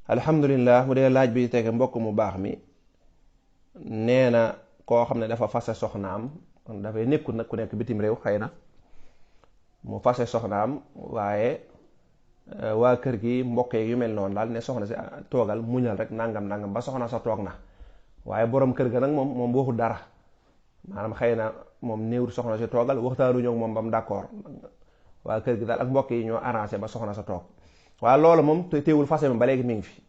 alhamdulilah mu dee laaj bi tege mbokk mu baax mi nee na koo xam ne dafa fase soxnaam dafay nekkul nag ku nekk bitim réew xëy na mu fase soxnaam waaye waa kër gi mbokk yu mel noonu daal ne soxna si toogal muñal rek nangam nangam ba soxna sa toog na waaye borom kër ga nag moom waxul dara maanaam xëy na moom néewul soxna si toogal waxtaanuñu ak moom ba mu d'accord waa kër gi daal ak mbokk yi ñoo arrangé ba soxna sa toog waaw loolu moom téewul fase mi ba léegi mi ngi fi.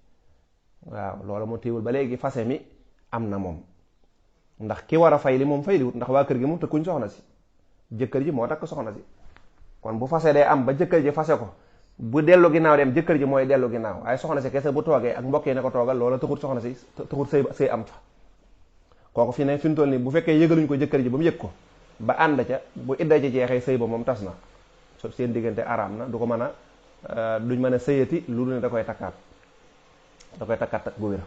waaw loolu moom téewul ba léegi fase mi am na moom ndax ki war a fay li moom fay li wut ndax waa kër gi moom tëkkuñ soxna si jëkkër ji moo takk soxna si kon bu fase dee am ba jëkkër ji fase ko bu dellu ginnaaw dem jëkkër ji mooy dellu ginnaaw waaye soxna si kese bu toogee ak mbokk yi ne ko toogal loola taxut soxna si taxut sëy am fa kooku fi ne fi mu toll nii bu fekkee yëgaluñ ko jëkkër ji ba mu yëg ko ba ànd ca bu idda ji jeexee sëy ba moom tas na seen diggante araam na du ko mën a duñ mën a sëyati lu ne da koy takkaat tak bu wér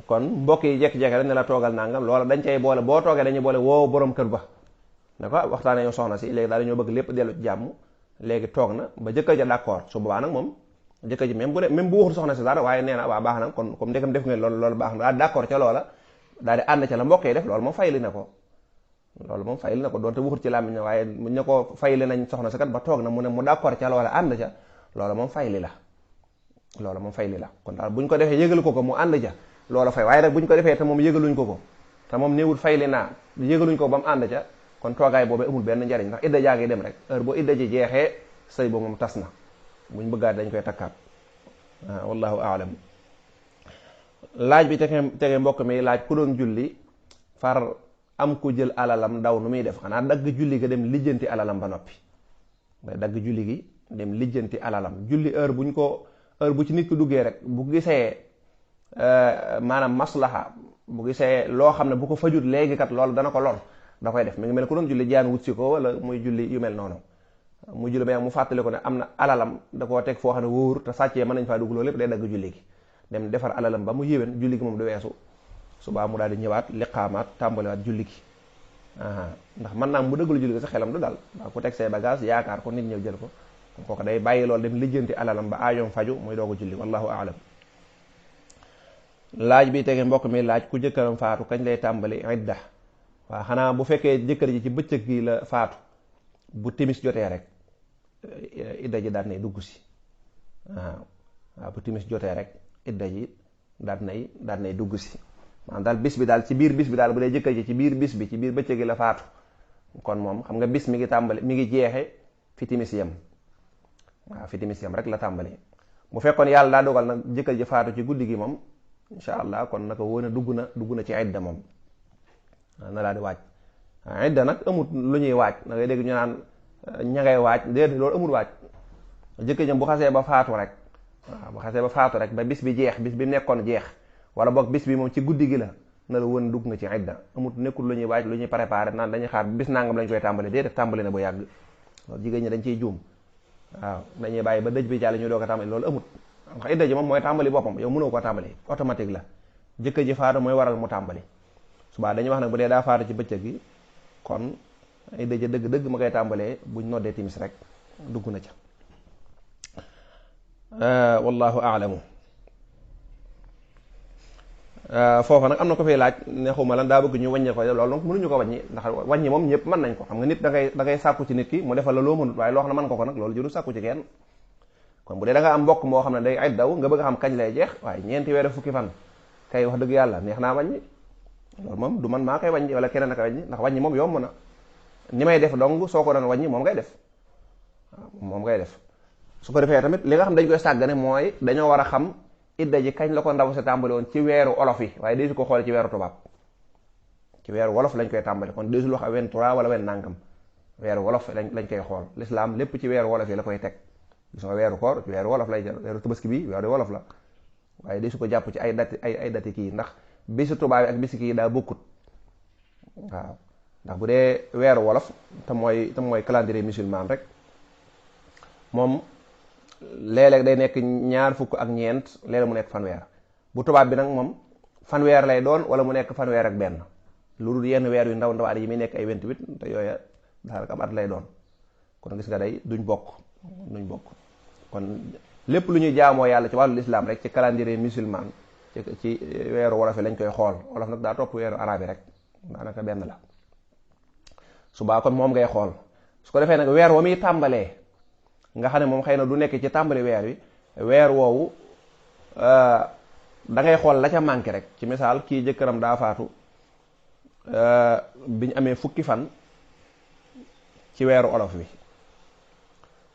kon mbokk yi jekki-jekki rek ne la toogal nangam loola dañ cay boole boo toogee dañuy boole woo borom kër ba ne ko waxtaanee ñu soxna si léegi daal dañoo bëgg lépp dellu ci jàmm léegi toog na ba jëkkër ja d'accord su boobaa nag moom jëkkër ji même bu waxul soxna si dara waaye nee na waa baax na kon comme ndekam def ngeen loolu baax na daal d'accord ca loola daal di ànd ca la mbokk yi def loolu moom fayli na ko doonte waxut ci làmmiñ na waaye mu ne ko fayli nañ soxna si kat ba toog na mu ne mu d'accord ca loola ànd ca loola moom fayli la kon daal buñ ko defee yëgal ko mu ànd ja loola fay waaye nag buñ ko defee te moom yëgaluñ ko te moom néewul fayli naa yëgaluñ ko ba mu ànd ca kon toogaay boobu amul benn njariñ ndax idda jaa ngi dem rek heure boo idda ji jeexee sëy boobu moom tas na buñ bëggaat dañ koy takkaat wallahu aalam laaj bi tege mbokk mi laaj ku doon julli far am ku jël alalam daw nu muy def xanaa dagg julli ga dem lijjanti alalam ba noppi dagg julli gi dem lijjanti alalam julli heure bu ci nit ki duggee rek bu gisee maanaam maslaha bu gisee loo xam ne bu ko fajut léegi kat loolu dana ko lor da koy def mi ngi mel ku doon julli jaan wut si ko wala muy julli yu mel noonu mu julli ba mu fàttali ko ne am na alalam da koo teg foo xam ne wóor te sàccee mën nañ faa dugg loolu lépp day dagg julli gi dem defar alalam ba mu yéwén julli gi moom du weesu subaa mu daal di ñëwaat liqaamaat tàmbaliwaat julli gi ndax mën naa mu dëggalu julli gi sa xelam du dal waa ku teg say bagage yaakaar ko nit ñëw jël ko kooku day bàyyi loolu dem lijjanti alalam ba aajoom faju muy doogu julli wallahu aalam laaj bi tege mbokk mi laaj ku jëkkëram faatu kañ lay tàmbali idda waaw xanaa bu fekkee jëkkër ji ci bëccëg gi la faatu bu timis jotee rek idda ji daal nay dugg si waaw bu timis jotee rek idda ji daal nay dugg si maanaam daal bis bi daal ci biir bis bi daal bu dee jëkkër ji ci biir bis bi ci biir bëccëg gi la faatu kon moom xam nga bis mi ngi tàmbali mi ngi jeexe fi timis yem waaw fi timis yem rek la tàmbali bu fekkoon yàlla daa dogal nag jëkkër ji faatu ci guddi gi moom insha allah kon naka wóone dugg na ci idda moom na laa di waaj idda nag amut lu ñuy waaj da ngay dégg ñu naan ña ngay waaj déedéet loolu amul waaj jëkkër jëm bu xasee ba faatu rek waaw bu xasee ba faatu rek ba bis bi jeex bis bi nekkoon jeex wala boog bis bi moom ci guddi gi la na la woon dugg nga ci idda amut nekkul lu ñuy waaj lu ñuy préparé naan dañuy xaar bis nangam lañ koy tàmbali déedéet tàmbali na bu yàgg loolu jigéen ñi dañ ciy juum waaw dañuy bàyyi ba dëj bi jàll ñu doog a tàmbali loolu amut ndax idda ji moom mooy tàmbali boppam yow mënoo koo tàmbali automatique la jëkkër ji faatu mooy waral mu tàmbali subaa dañuy wax nag bu dee daa faatu ci bëccëg gi kon idda ji dëgg ma koy tàmbalee buñ noddee timis rek dugg na ca wallahu aalamu foofa nag am na ko fay laaj ne xuma lan daa bëgg ñu wàññi ko loolu nag mënuñu ko wàññi ndax wàññi moom ñëpp mën nañ ko xam nga nit da ngay sàkku ci nit ki mu defal la loo mënut waaye loo xam ne mën nga ko nag loolu jëru sàkku ci kenn kon bu dee da nga am mbokk moo xam ne day ay daw nga bëgg a xam kañ lay jeex waaye ñeenti weer fukki fan kay wax dëgg yàlla neex naa wàññi loolu moom du man maa koy wàññi wala keneen a koy wàññi ndax wàññi moom yomb na ni may def dong soo ko doon wàññi moom ngay def waaw moom ngay def su ko defee tamit li nga xam dañ koy sàggane mooy dañoo war a xam idda ji kañ la ko ndaw si tàmbali woon ci weeru olof yi waaye deesu ko xoole ci weeru tubaab ci weeru wolof lañ koy tàmbali kon deesul wax a 23 wala 20 nangam weeru wolof lañ koy xool l'islam lépp ci weeru wolof yi la koy teg gis nga weeru koor ci weeru wolof lay jël weeru tabaski bi weeru wolof la waaye deesu ko jàpp ci ay dati kii ndax bisu tubaab yi ak bisu kii daa bokkut waaw ndax bu dee weeru wolof te mooy calendrier musulman rek moom léeg-léeg day nekk 20 ak ñeent léeg-léeg mu nekk fanweer bu tubaab bi nag moom fanweer lay doon wala mu nekk fanweer ak benn lu dul yenn weer yu ndaw ndawaat yi muy nekk ay 28 te yooya daanaka am at lay doon kon gis nga day duñ bokk kon lépp lu ñuy jaamoo yàlla ci wàllu lislaam rek ci calendrier musulman ci weeru wolof yi lañ koy xool. wolof nag daa topp weeru arabe yi rek daanaka benn la. subaa kon moom ngay xool su ko defee nag weer wa muy tàmbalee nga xam ne moom xëy na du nekk ci tàmbali weer wi weer woowu da ngay xool la ca manqué rek. ci misaal kii jëkkëram daa faatu bi ñu amee fukki fan ci weeru olof wi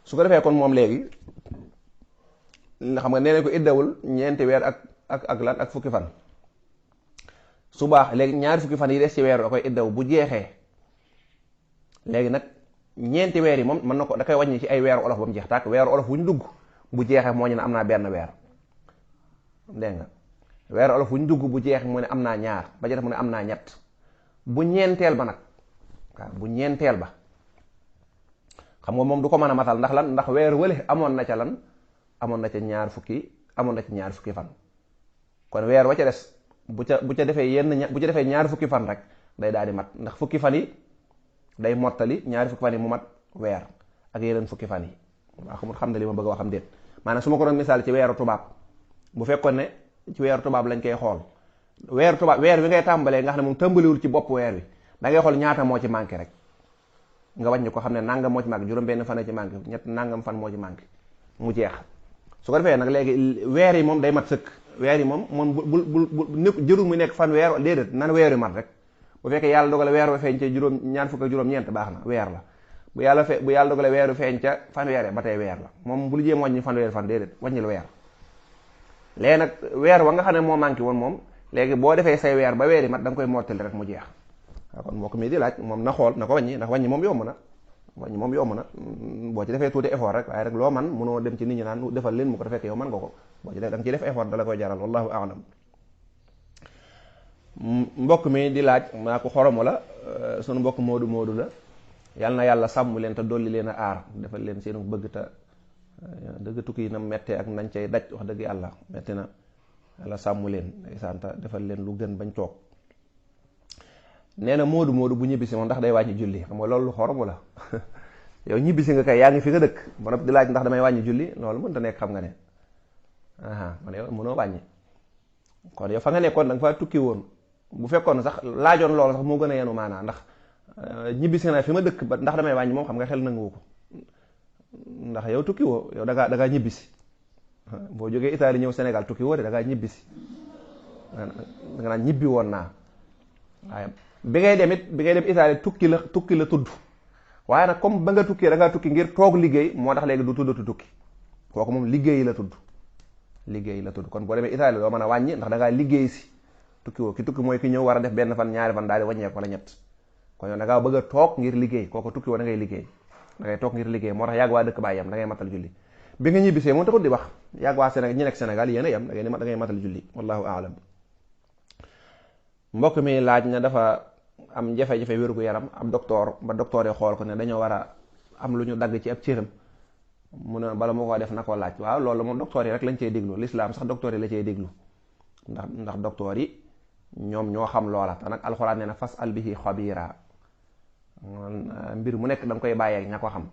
su ko defee kon moom léegi xam nga nee nañ ko iddawul ñeenti weer ak lan ak fukki fan. su baax léegi ñaari fukki fan yi des ci weeru da koy iddaw bu jeexee léegi nag ñeenti weer yi moom mën na ko da koy wàññi ci ay weeru olof ba mu jeex tàkk. weeru olof wu ñu dugg bu jeexee moo ñu ne am naa benn weer dégg nga. weeru olof wu ñu dugg bu jeexee mu ne am naa ñaar ba ci def mu ne am naa ñett. bu ñeenteel ba nag waaw bu ñeenteel ba xam nga moom du ko mën a matal ndax lan ndax weer wële amoon na ca lan amoon na ca ñaar fukki fan. kon weer wa ca des bu ca defee bu ca defee ñaar fukki fan rek day daal di mat ndax fukki fan yi day mottali ñaari fukki fan yi mu mat weer ak yeneen fukki fan yi. waa xamul xam ne li ma bëgg a wax am déet maanaam su ma ko doon misaal ci weeru tubaab bu fekkoon ne ci weeru tubaab lañ koy xool. weeru tubaab weer wi ngay tàmbalee nga xam ne moom tàmbaliwul ci bopp weer wi da ngay xool ñaata moo ci manqué rek nga wàññi ko xam ne nangam moo ci manqué juróom benn fan ci manqué ñett nangam fan moo ci manqué mu jeex. su ko defee nag léegi weer yi moom day mat sëkk. weer yi moom bu nekk jërul mu nekk fan weer déedéet nan weer yu mat rek bu fekkee yàlla dogale weer wa feeñ ca ñaar fukk ak juróom-ñeent baax na weer la. bu yàlla dogale weer yu feeñ ca fan weer ba tey weer la moom bul jéem wàññi fan weer fan déedéet wàññil weer. léegi nag weer wa nga xam ne moo manqué woon moom léegi boo defee say weer ba weer yi mat da nga koy mottali rek mu jeex. waaw kon mbokk mi di laaj moom na xool na ko wàññi ndax wàññi moom yomb na boo ci defee tuuti effort rek waaye rek loo man mënoo dem ci nit ñi naan defal leen mu ko fekk yow man nga ko boo ci def da nga ciy def effort dala koy jaral wallahu a'lam. mbokk mi di laaj maa ko xoromu la sunu mbokk moodu la yal na yàlla sàmm leen te dolli leen a aar defal leen seenu bëgg te dëgg tukki yi na mettee ak nañ cay daj wax dëgg yàlla metti na yàlla sàmm leen ndeysaan te defal leen lu gën bañ toog. nee na moodu bu ñibbisi moom ndax day wàññi julli xam nga loolu xoromu la yow ñibbisi nga kay yaa ngi fi nga dëkk ba noppi di laaj ndax damay wàññi julli loolu mënta nekk xam nga ne man yow mënoo wàññi kon yow fa nga nekkoon da nga fa tukki woon bu fekkoon sax laajoon loolu sax moo gën a yenu maanaa ndax ñibbisi na fi ma dëkk ba ndax damay wàññi moom xam nga xel nanguwu ko ndax yow tukki woo yow da ngaa ñibbisi boo jógee Italie ñëw Sénégal tukki woo de da ngaa ñibbisi da nga naan ñibbi woon naa waaye bi ngay dem Italie tukki la tudd waaye nag comme ba nga tukkee da ngaa tukki ngir toog liggéey moo tax léegi du tuddatu tukki kooku moom liggéey la tudd kon boo demee Italie doo mën a wàññi ndax da ngaa liggéey si tukki woo ki tukki mooy ki ñëw war a def benn fan ñaari fan daal di wàññeeku wala ñett kon yow da ngaa bëgg a toog ngir liggéey kooku tukki woo da ngay liggéey toog ngir liggéey moo tax yàgg waa dëkk bàyyi yam da ngay matal julli bi nga ñibbisee moom taxul di wax yàgg waa Sénégal ñi nekk Sénégal yéen a yam da ngay matal julli wallahu a'lam. mbokk mi laaj na dafa am jafe-jafe wér gu yaram am docteur yi xool ko ne dañoo war a am lu ñu dagg ci ab cëram mu ne bala moo ko def na ko laaj waaw loolu moom docteur yi rek lañ cey déglu l'islam sax docteur yi la cey déglu ndax docteur yi ñoom ñoo xam loola te nag alxuraan nee na fas al bihi xabira mbir mu nekk da nga koy bàyyee ña ko xam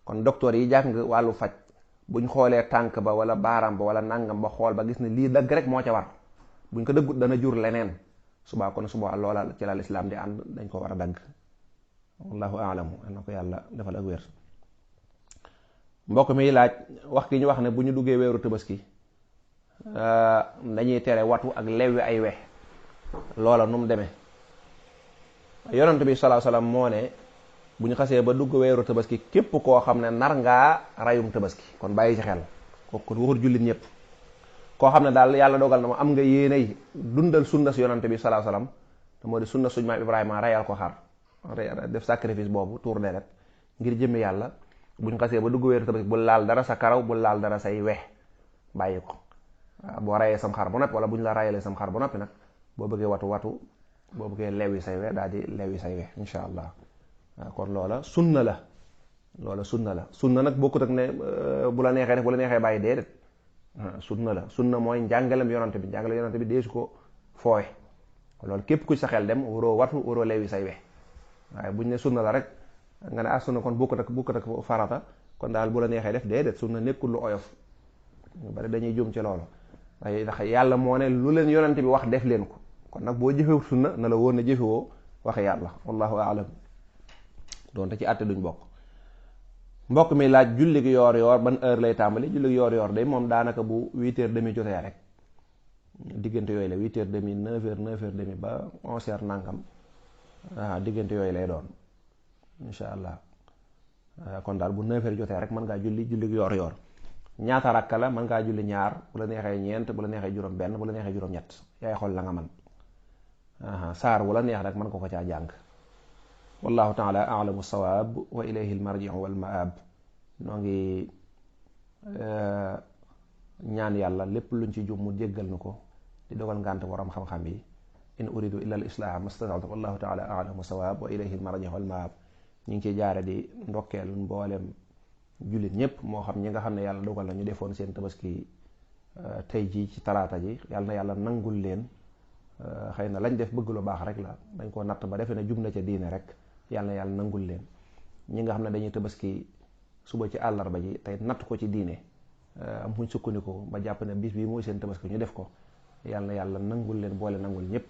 kon docteur yi jàng wàllu faj buñ xoolee tànk ba wala baaraam ba wala nangam ba xool ba gis ne lii dagg rek moo ca war buñ ko dëggut dana jur leneen subaa kon subaa loola ci la lislaam di ànd dañ ko war a dagg wallahu a'lamu na ko yàlla defal ak wér. mbokk mi laaj wax ki ñu wax ne bu ñu duggee weeru tabaski dañuy tere watu ak lewwi ay we loola nu mu demee yonent bi sallallahu alayhi wasallam moo ne bu ñu xasee ba dugg weeru tabaski képp koo xam ne nar ngaa rayum tabaski kon bàyyi ci xel kooku kon waxut jullit ñëpp koo xam ne daal yàlla dogal na ma am nga yéenay dundal sunna si yonante bi sallallahu alayhi wasallam te moo di sunna suñu maam Ibrahima rayal ko xar def sacrifice boobu tuur deret ngir jëmmi yàlla buñ xasee ba dugg weeru tabaski bu laal dara sa karaw bu laal dara say wex bàyyi ko waaw boo rayee sam xar ba noppi wala buñ la rayalee sam xar ba noppi nag boo bëggee watu boo bëggee lewi say wex daal di lewi say wex insha allah waaw kon loola sunna la sunna nag bokkut ak ne bu la neexee def bu la neexee bàyyi déedéet sunna mooy njàngalem yonante bi deesu ko fooy loolu képp ku sa xel dem waroo watu waroo lewi say wex waaye buñ ne sunna la rek nga ne sunna kon bokkut ak farata kon daal bu la neexee def déedéet sunna nekkul lu oyof ñu bari dañuy juum ci loolu ndax yàlla moo ne lu leen yonent bi wax def leen ko kon nag boo jëfewut sunna na la woon na jëfewoo waxe yàlla wallahu aalam doonte ci àtte duñ bokk. mbokk mi laaj julli gi yoor yoor ban heure lay tàmbali julli gi yoor yoor day moom daanaka bu 8h30 jotee rek diggante yooyu la 8h30 9h30 ba 11h nangam diggante yooyu lay doon insha allah kon daal bu 9h jotee rek mën ngaa julli gi yoor yoor. ñaata rakka la mën ngaa julli ñaar bu la neexee ñeent bu la neexee juróom benn bu la neexee juróom ñett yaay xool la nga man saar wu la neex rek mën ko caa jàng. wallahu taala alamu sawaab wa ilayhi almarjiu wal maab. noo ngi ñaan yàlla lépp luñ ci jum mu jéggal nu ko di dogal ngànt borom xam-xam yi in uridu illa al islaha mastata'tu wallahu taala alamu sawaab wa ilayhi almarjiu wal maab. ñu ngi ciy jaare di ndokkeel mboolem jullit ñëpp moo xam ñi nga xam ne yàlla dogal na ñu defoon seen tabaski tey jii ci talaata ji yàlla na yàlla nangul leen xëy na lañ def bëgg lu baax rek la dañ koo natt ba defe ne jub na ca diine rek yàlla na yàlla nangul leen. ñi nga xam ne dañuy tabaski suba ci àllarba ji tey natt ko ci diine am fuñ sukkandiku ba jàpp ne bis bii mooy seen tabaski ñu def ko yàlla na yàlla nangul leen boole nangul ñëpp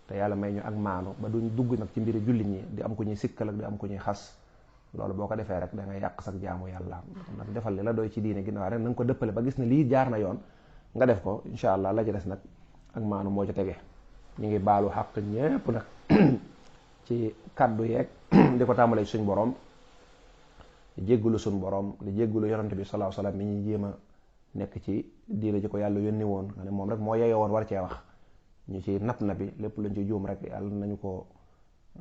te yàlla may ñu ak maanu ba duñ dugg nag ci mbiri jullit ñi di am ko ñuy sikkal ak di am ko ñuy xas. loolu boo ko defee rek da ngay yàq sax jaamu yàlla nag defal li la doy ci diine ginnaaw rek na nga ko dëppale ba gis ne lii jaar na yoon nga def ko incha allah la ci des nag ak maanu moo ca tege. ñu ngi baalu xàq ñépp nag ci kàddu yeeg di ko tàmbalee suñ borom di jéggulu suñ borom di jéggulu yonante bi sallallahu alayhi wasallam mi ñuy jéem a nekk ci diine ji ko yàlla yónni woon nga ne moom rek moo yeyoo woon war cee wax ñu ci nap na bi lépp luñ ci juum rek yàlla nañu ko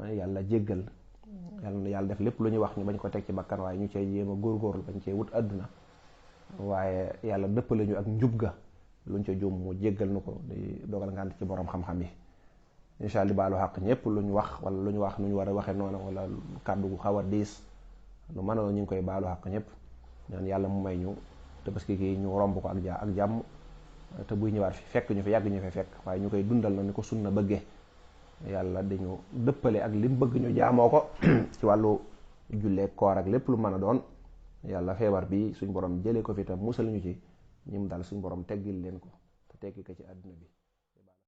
yàlla jéggal. yàlla na yàlla def lépp lu ñuy wax ñu bañ ko teg ci bakkan waaye ñu cee jéem a góorgóorlu bañ cee wut àdduna waaye yàlla dëppale ñu ak njub ga luñ ca juum mu jéggal nu ko di dogal ngànt ci borom xam-xam yi incha allah di baalu xaq ñëpp lu ñu wax wala lu ñu wax nu ñu war a waxee noonu wala kàddu gu xaw a diis lu mën a ñu ngi koy baalu xaq ñëpp ñaan yàlla mu may ñu tabaski gi ñu romb ko ak jàmm te buy ñëwaat fi fekk ñu fi yàgg ñu fi fekk waaye ñu koy dundal na ni ko sunna bëggee yàlla dañu dëppale ak lim bëgg ñu jaamoo ko ci wàllu jullee koor ak lépp lu mën a doon yàlla feebar bi suñ borom jëlee ko fi tam musal ñu ci ñim daal suñ borom teggil leen ko te teggi ko ci àdduna bi